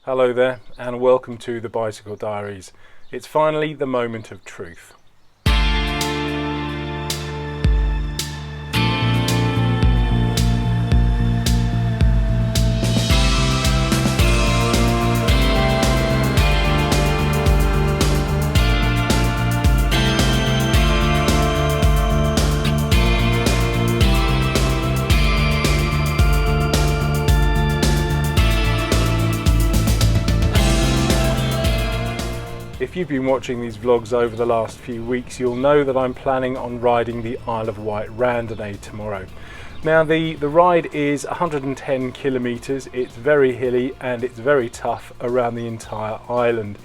Hello there and welcome to the Bicycle Diaries. It's finally the moment of truth. If you've been watching these vlogs over the last few weeks, you'll know that I'm planning on riding the Isle of Wight Randonnee tomorrow. Now the ride is 110 kilometres, it's very hilly and it's very tough around the entire island.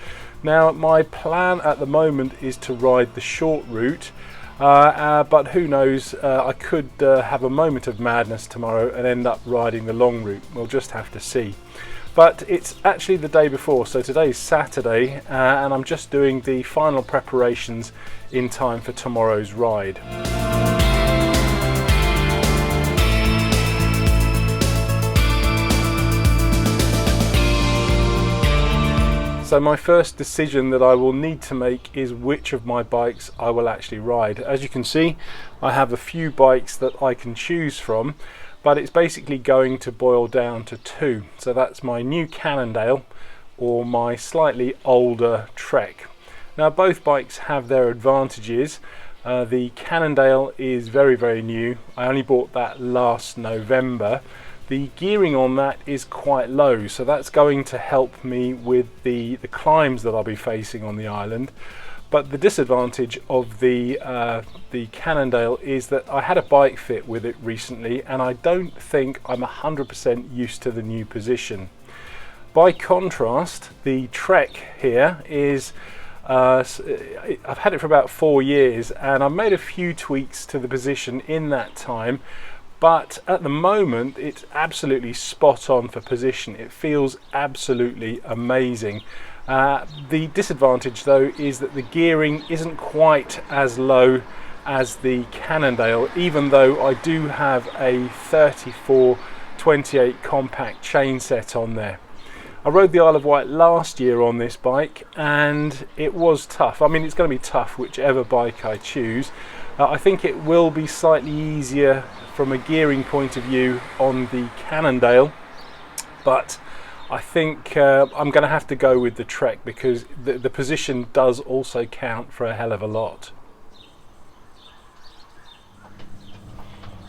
Now my plan at the moment is to ride the short route, but who knows, I could have a moment of madness tomorrow and end up riding the long route. We'll just have to see. But it's actually the day before, so today's Saturday, and I'm just doing the final preparations in time for tomorrow's ride. So my first decision that I will need to make is which of my bikes I will actually ride. As you can see, I have a few bikes that I can choose from, but it's basically going to boil down to two. So that's my new Cannondale or my slightly older Trek. Now both bikes have their advantages. The Cannondale is very new. I only bought that last November. The gearing on that is quite low, so that's going to help me with the climbs that I'll be facing on the island. But the disadvantage of the Cannondale is that I had a bike fit with it recently and I don't think I'm 100% used to the new position. By contrast, the Trek here is, I've had it for about 4 years and I've made a few tweaks to the position in that time, but at the moment it's absolutely spot on for position. It feels absolutely amazing. The disadvantage though is that the gearing isn't quite as low as the Cannondale, even though I do have a 34/28 compact chain set on there. I rode the Isle of Wight last year on this bike and it was tough. I mean, it's going to be tough whichever bike I choose. I think it will be slightly easier from a gearing point of view on the Cannondale, but I think I'm going to have to go with the Trek because the position does also count for a hell of a lot.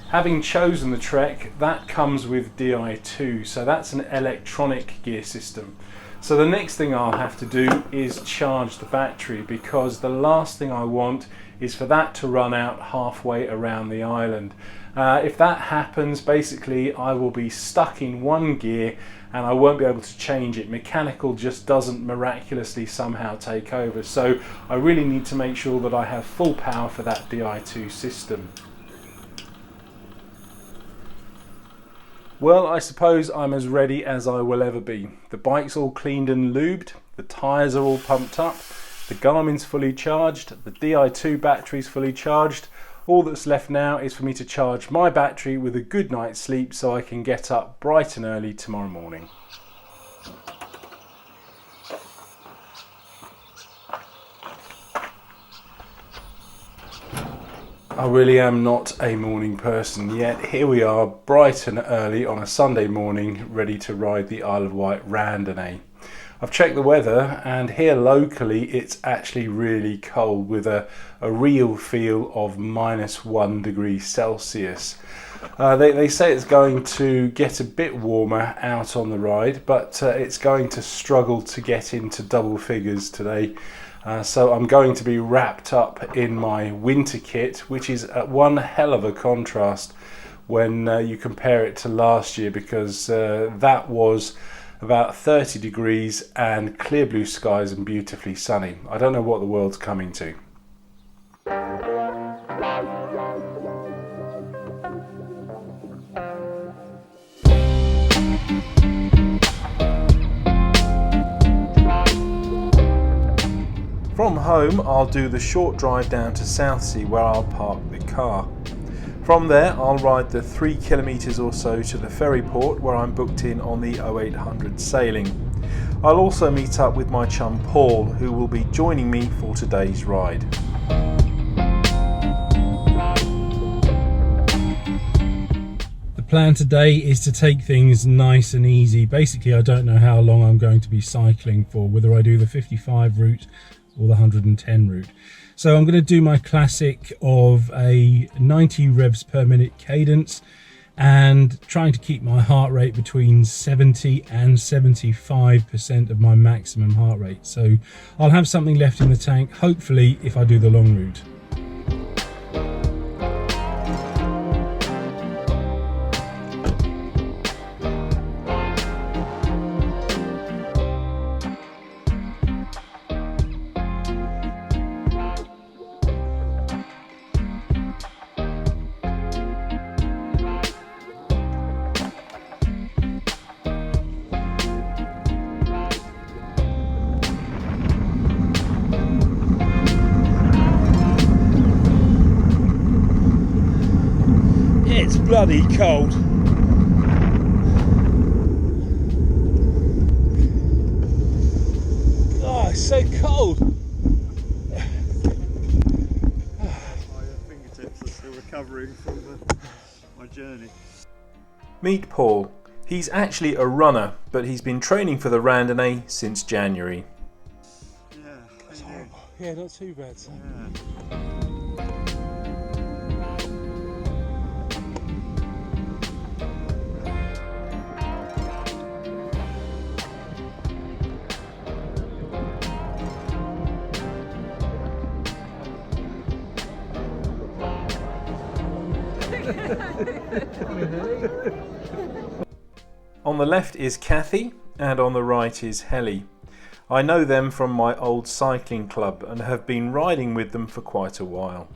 Having chosen the Trek, that comes with Di2, so that's an electronic gear system. So the next thing I'll have to do is charge the battery, because the last thing I want is for that to run out halfway around the island. If that happens, basically I will be stuck in one gear and I won't be able to change it. Mechanical just doesn't miraculously somehow take over, so I really need to make sure that I have full power for that Di2 system. Well, I suppose I'm as ready as I will ever be. The bike's all cleaned and lubed, the tyres are all pumped up, the Garmin's fully charged, the Di2 battery's fully charged. All that's left now is for me to charge my battery with a good night's sleep so I can get up bright and early tomorrow morning. I really am not a morning person, yet here we are bright and early on a Sunday morning ready to ride the Isle of Wight Randonnee. I've checked the weather and here locally it's actually really cold with a real feel of -1 degree Celsius. They say it's going to get a bit warmer out on the ride, but it's going to struggle to get into double figures today. So I'm going to be wrapped up in my winter kit, which is one hell of a contrast when you compare it to last year, because that was about 30 degrees and clear blue skies and beautifully sunny. I don't know what the world's coming to. From home, I'll do the short drive down to Southsea where I'll park the car. From there, I'll ride the 3 kilometres or so to the ferry port where I'm booked in on the 0800 sailing. I'll also meet up with my chum Paul, who will be joining me for today's ride. The plan today is to take things nice and easy. Basically, I don't know how long I'm going to be cycling for, whether I do the 55 route or the 110 route. So I'm going to do my classic of a 90 revs per minute cadence and trying to keep my heart rate between 70 and 75% of my maximum heart rate. So I'll have something left in the tank, hopefully, if I do the long route. It's bloody cold. Oh, it's so cold. My fingertips are still recovering from my journey. Meet Paul. He's actually a runner, but he's been training for the Randonnee since January. Yeah, That's horrible. Yeah, not too bad. So. Yeah. On the left is Kathy and on the right is Helly. I know them from my old cycling club and have been riding with them for quite a while.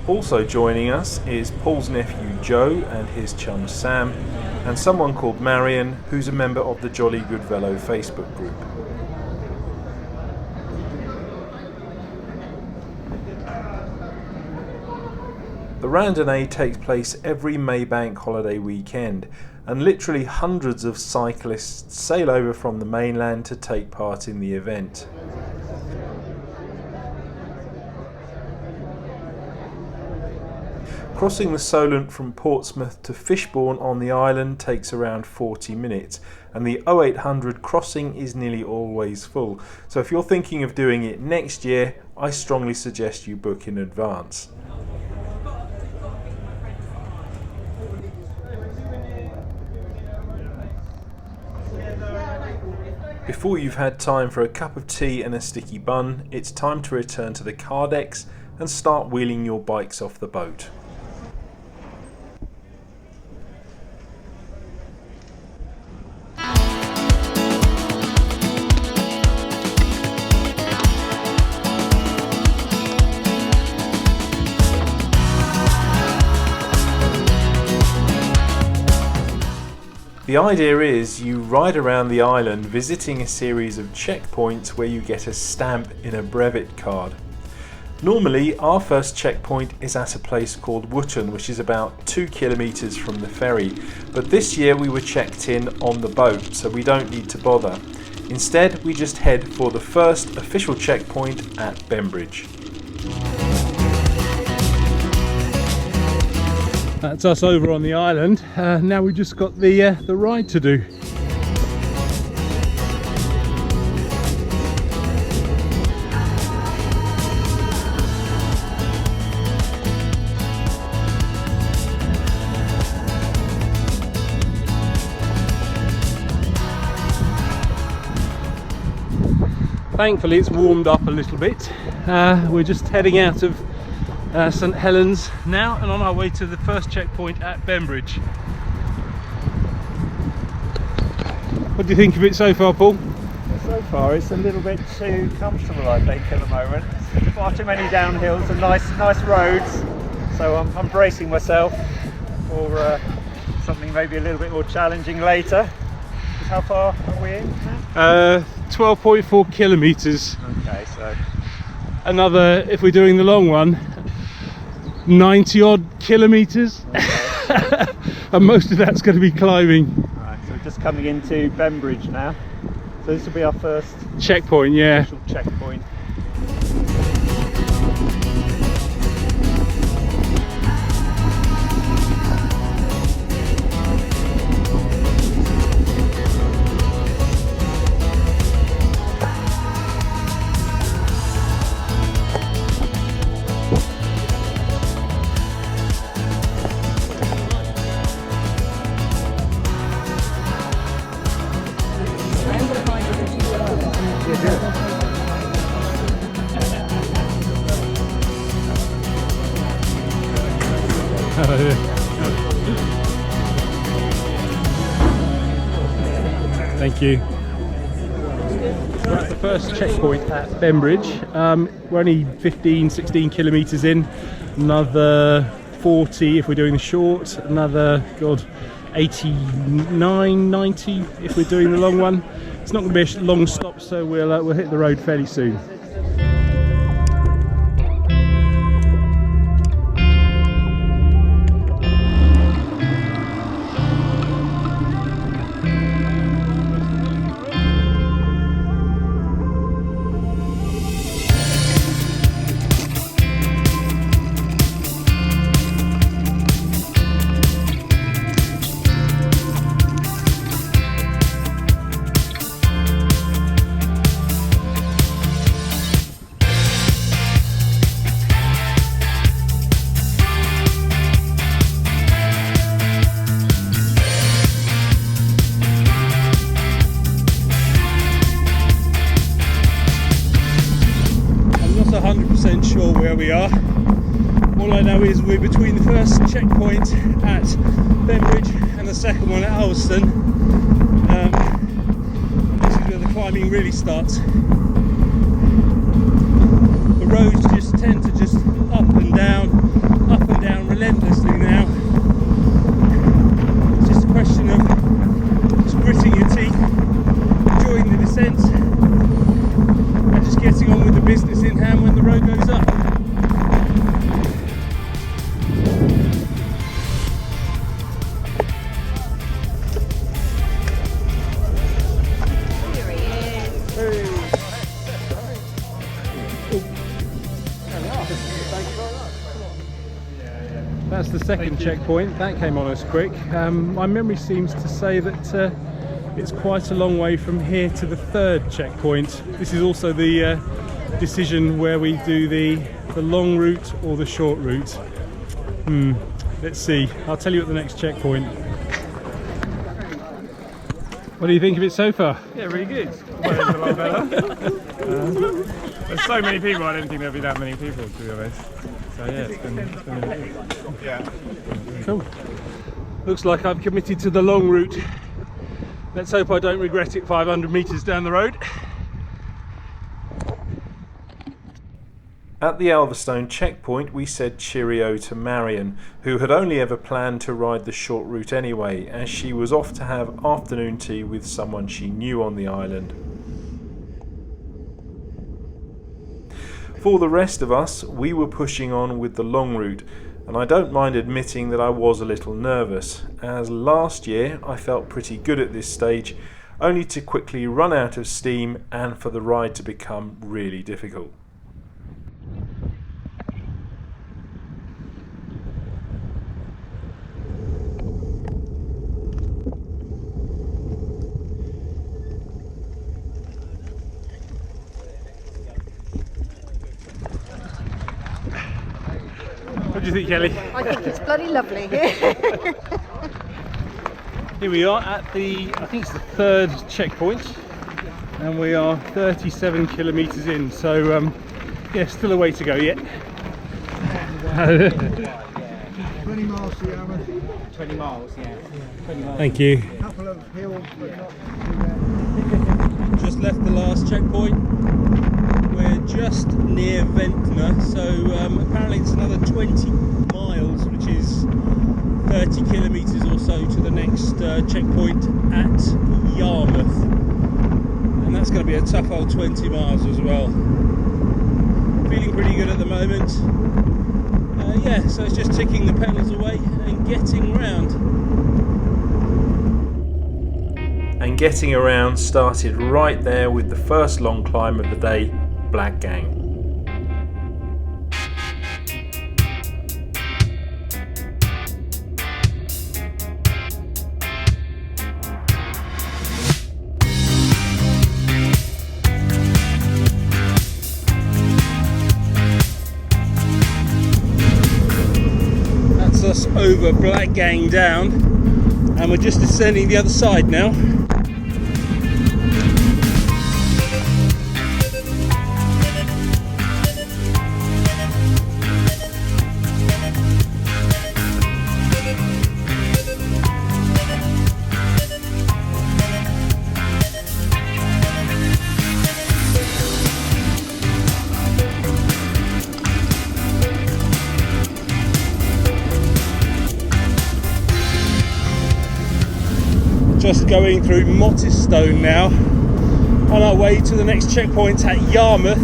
Also joining us is Paul's nephew Joe and his chum Sam, and someone called Marion, who's a member of the Jolly Good Velo Facebook group. The Randonnee takes place every Maybank holiday weekend, and literally hundreds of cyclists sail over from the mainland to take part in the event. Crossing the Solent from Portsmouth to Fishbourne on the island takes around 40 minutes, and the 0800 crossing is nearly always full. So if you're thinking of doing it next year, I strongly suggest you book in advance. Before you've had time for a cup of tea and a sticky bun, it's time to return to the car decks and start wheeling your bikes off the boat. The idea is you ride around the island visiting a series of checkpoints where you get a stamp in a brevet card. Normally our first checkpoint is at a place called Wootton, which is about 2 kilometres from the ferry, but this year we were checked in on the boat, so we don't need to bother. Instead we just head for the first official checkpoint at Bembridge. That's us over on the island. Now we've just got the ride to do. Thankfully it's warmed up a little bit. We're just heading out of St Helens now and on our way to the first checkpoint at Bembridge. What do you think of it so far, Paul? So far it's a little bit too comfortable, I think, at the moment. Far too many downhills and nice roads, so I'm bracing myself for something maybe a little bit more challenging later. How far are we in now? 12.4 kilometres. Okay, so another, if we're doing the long one, 90 odd kilometres. Okay. and most of that's going to be climbing. Right, so we're just coming into Bembridge now. So this will be our first Checkpoint, yeah. official checkpoint. Thank you. That's the first checkpoint at Bembridge. We're only 15-16 kilometres in. Another 40 if we're doing the short. Another 89-90 if we're doing the long one. It's not going to be a long stop, so we'll hit the road fairly soon. Sure where we are. All I know is we're between the first checkpoint at Bembridge and the second one at Alveston. This is where the climbing really starts. The roads just tend to just up and down relentlessly now. It's just a question of just gritting your teeth, enjoying the descent, and just getting on with the business in hand when the road goes up. That's the second checkpoint. That came on us quick. My memory seems to say that it's quite a long way from here to the third checkpoint. This is also the decision where we do the long route or the short route. Let's see. I'll tell you at the next checkpoint. What do you think of it so far? Yeah, really good. Well, it's a lot better. There's so many people, I didn't think there'd be that many people, to be honest. So yeah, it's been really good. Yeah. Cool. Looks like I've committed to the long route. Let's hope I don't regret it 500 metres down the road. At the Alveston checkpoint we said cheerio to Marion, who had only ever planned to ride the short route anyway, as she was off to have afternoon tea with someone she knew on the island. For the rest of us, we were pushing on with the long route, and I don't mind admitting that I was a little nervous, as last year I felt pretty good at this stage, only to quickly run out of steam and for the ride to become really difficult. What do you think, Kelly? I think it's bloody lovely here. Here we are at the, I think it's the third checkpoint, and we are 37 kilometres in, so yeah, still a way to go yet. 20 miles to Yarmouth. 20 miles, yeah. 20 miles. Thank you. A couple of hills, but not too bad. Just left the last checkpoint. We're just near Ventnor, so apparently it's another 20 miles, which is 30 kilometres or so to the next checkpoint at Yarmouth, and that's going to be a tough old 20 miles as well. Feeling pretty good at the moment. yeah, so it's just ticking the pedals away and getting round. And getting around started right there with the first long climb of the day, Black Gang. That's us over Black Gang down, and we're just descending the other side now. Just going through Mottistone now on our way to the next checkpoint at Yarmouth,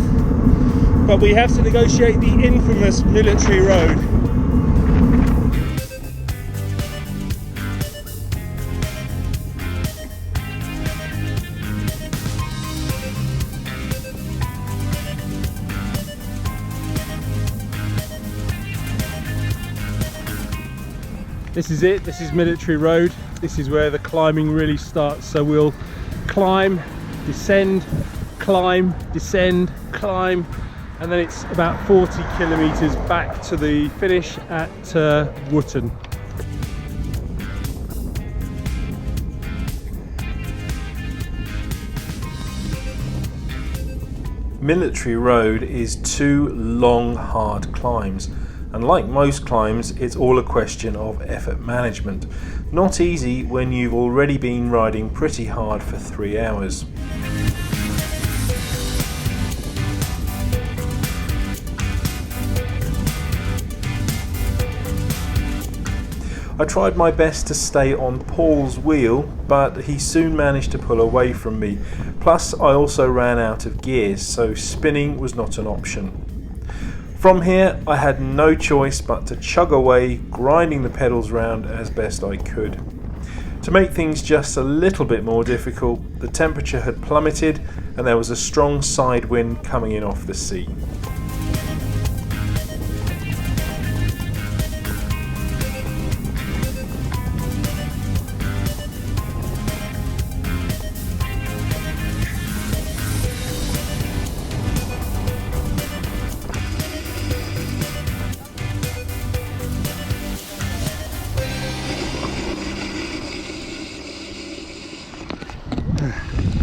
but we have to negotiate the infamous military road. This is it, this is Military Road. This is where the climbing really starts. So we'll climb, descend, climb, descend, climb, and then it's about 40 kilometres back to the finish at Wootton. Military Road is 2 long, hard climbs. And like most climbs, it's all a question of effort management. Not easy when you've already been riding pretty hard for 3 hours. I tried my best to stay on Paul's wheel, but he soon managed to pull away from me. Plus, I also ran out of gears, so spinning was not an option. From here, I had no choice but to chug away, grinding the pedals round as best I could. To make things just a little bit more difficult, the temperature had plummeted and there was a strong side wind coming in off the sea.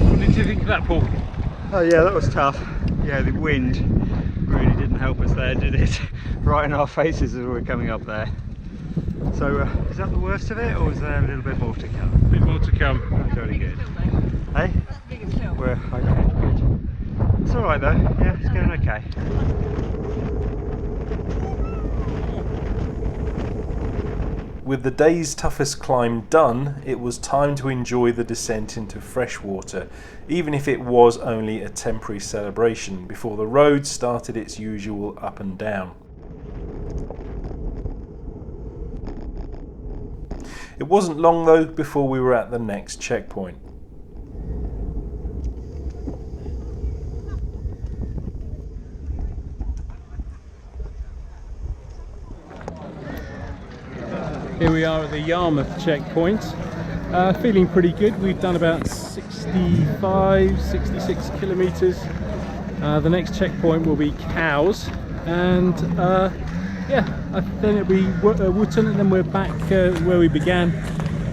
What did you think of that, Paul? Oh yeah, that was tough. Yeah, the wind really didn't help us there, did it? Right in our faces as we were coming up there. So is that the worst of it, or is there a little bit more to come? A bit more to come. That's very good. Hey? We're okay, good. It's alright though, yeah, it's going okay. With the day's toughest climb done, it was time to enjoy the descent into freshwater, even if it was only a temporary celebration before the road started its usual up and down. It wasn't long though before we were at the next checkpoint. Here we are at the Yarmouth checkpoint. Feeling pretty good. We've done about 65, 66 kilometres. The next checkpoint will be Cowes, and then it'll be Wootton, and then we're back where we began,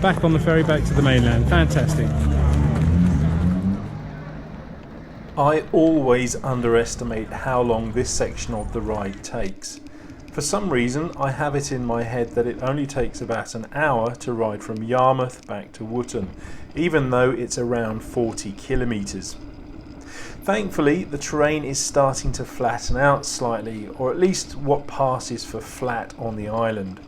back on the ferry back to the mainland. Fantastic. I always underestimate how long this section of the ride takes. For some reason, I have it in my head that it only takes about an hour to ride from Yarmouth back to Wootton, even though it's around 40 kilometres. Thankfully, the terrain is starting to flatten out slightly, or at least what passes for flat on the island.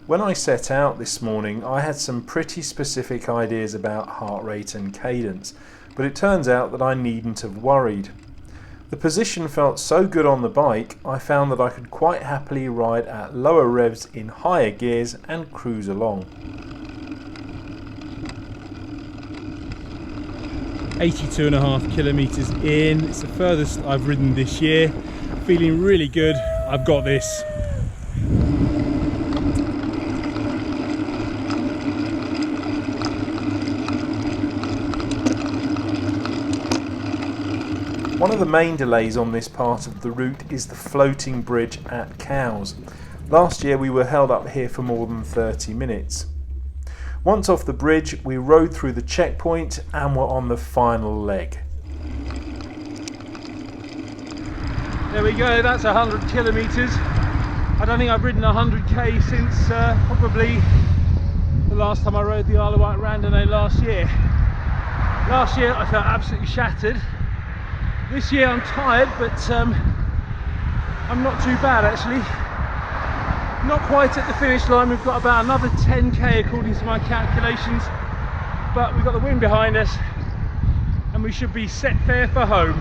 When I set out this morning, I had some pretty specific ideas about heart rate and cadence, but it turns out that I needn't have worried. The The position felt so good on the bike, I found that I could quite happily ride at lower revs in higher gears and cruise along. 82.5 kilometres in, it's the furthest I've ridden this year. Feeling really good, I've got this. One of the main delays on this part of the route is the floating bridge at Cowes. Last year we were held up here for more than 30 minutes. Once off the bridge, we rode through the checkpoint and were on the final leg. There we go, that's 100 kilometres. I don't think I've ridden 100k since probably the last time I rode the Isle of Wight Randonnee last year. Last year I felt absolutely shattered. This year I'm tired, but I'm not too bad actually. Not quite at the finish line, we've got about another 10k according to my calculations, but we've got the wind behind us and we should be set fair for home.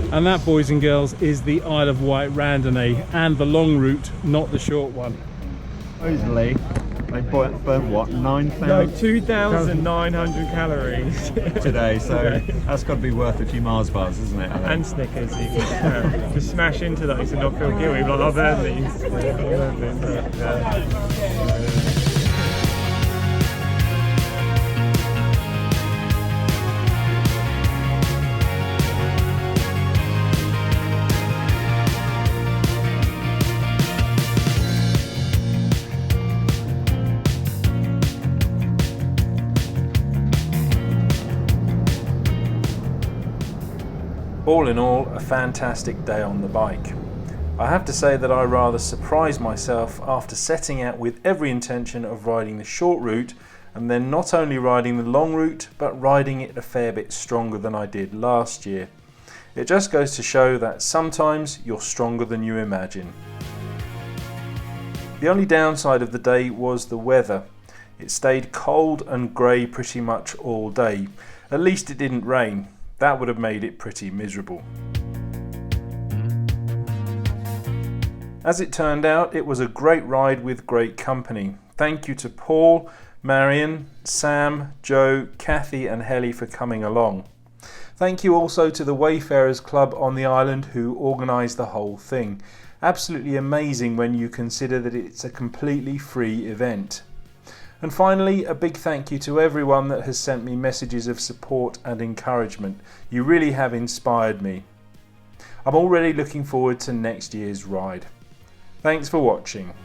And that, boys and girls, is the Isle of Wight Randonnee, and the long route, not the short one. Supposedly, they burnt what, 9,000? No, 2,900 calories today, so that's got to be worth a few Mars bars, isn't it? and Snickers. You can just smash into those and not feel guilty. Like, I've earned these. All in all, a fantastic day on the bike. I have to say that I rather surprised myself after setting out with every intention of riding the short route and then not only riding the long route but riding it a fair bit stronger than I did last year. It just goes to show that sometimes you're stronger than you imagine. The only downside of the day was the weather. It stayed cold and grey pretty much all day. At least it didn't rain. That would have made it pretty miserable. As it turned out, it was a great ride with great company. Thank you to Paul, Marion, Sam, Joe, Kathy and Helly for coming along. Thank you also to the Wayfarers Club on the island who organised the whole thing. Absolutely amazing when you consider that it's a completely free event. And finally, a big thank you to everyone that has sent me messages of support and encouragement. You really have inspired me. I'm already looking forward to next year's ride. Thanks for watching.